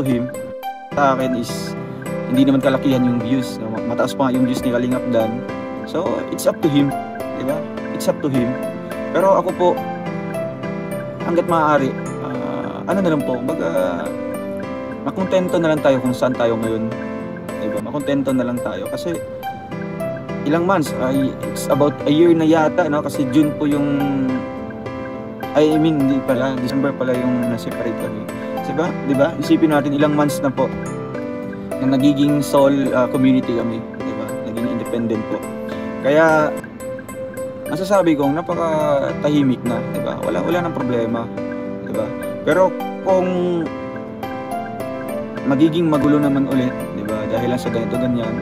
him. Sa akin is hindi naman kalakihan yung views, no? Mataas pa nga yung views ni Kalingap Dan. So it's up to him, di ba? It's up to him. Pero ako po, hangga't maaari, ano na lang po, baga makontento na lang tayo kung saan tayo ngayon, di ba? Makontento na lang tayo kasi ilang months, it's about a year na yata, no? Kasi June po yung, hindi pala, December pala yung na-separate kami. Diba? Diba? Isipin natin ilang months na po na nagiging sole community kami, diba? Naging independent po. Kaya masasabi kong napaka-tahimik na, diba? Wala nang problema, diba? Pero kung magiging magulo naman ulit, diba? Dahil lang sa ganito ganyan,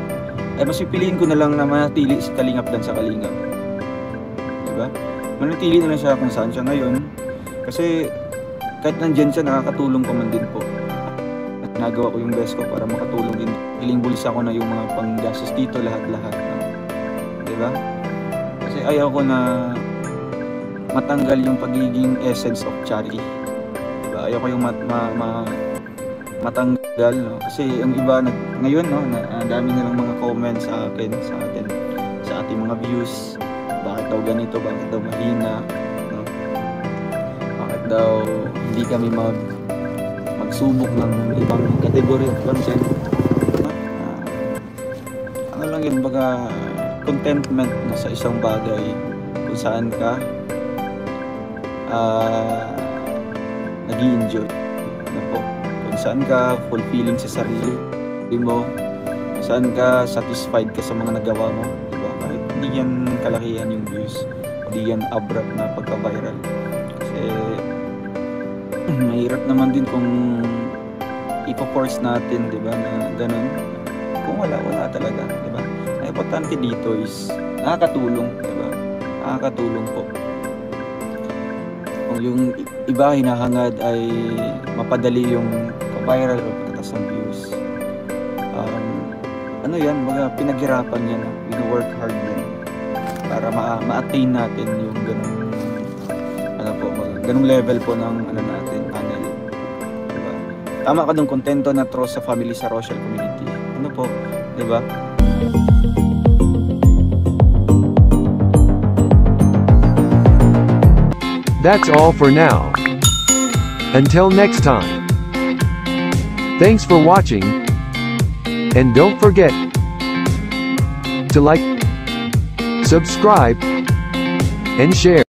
ay mas pipiliin ko na lang na manatili si Kalingap Dan sa Kalingap, diba? Manatili na lang siya kung saan siya ngayon kasi kahit nandyan siya, nakakatulong pa man din po at nagawa ko yung best ko para makatulong din. Piling bulis ako na yung mga panggastos dito, lahat-lahat, no? Diba? Kasi ayaw ko na matanggal yung pagiging essence of charity, diba? Ayaw ko yung matanggal, no? Kasi yung iba ngayon, no, dami na lang mga comments sa akin, sa ating mga views. Bakit daw ganito, bakit daw mahina, no? Bakit daw hindi kami magsubok ng ibang category of content, ano lang yun, baga contentment na sa isang bagay kung saan ka nag-i-enjoy, ano po, kung saan ka fulfilling sa sarili mo, kung saan ka satisfied ka sa mga nagawa mo, diba? Kahit hindi yan kalakihan yung views, hindi yan abrupt na pagka-viral. Kasi mahirap naman din kung ipo-force natin, diba, na ganun. Kung wala talaga, diba? Ang importante dito is nakakatulong, diba? Nakakatulong po. Kung yung iba hinahangad ay mapadali yung viral o pagtatas ng views, ano yan, mga pinaghirapan yan, wino-work hard yan para ma-attain natin yung ganung level po ng natin, channel, diba? Tama ka dong kontento na trust sa family, sa social community, ano po, diba? That's all for now. Until next time. Thanks for watching. And don't forget to like, subscribe, and share.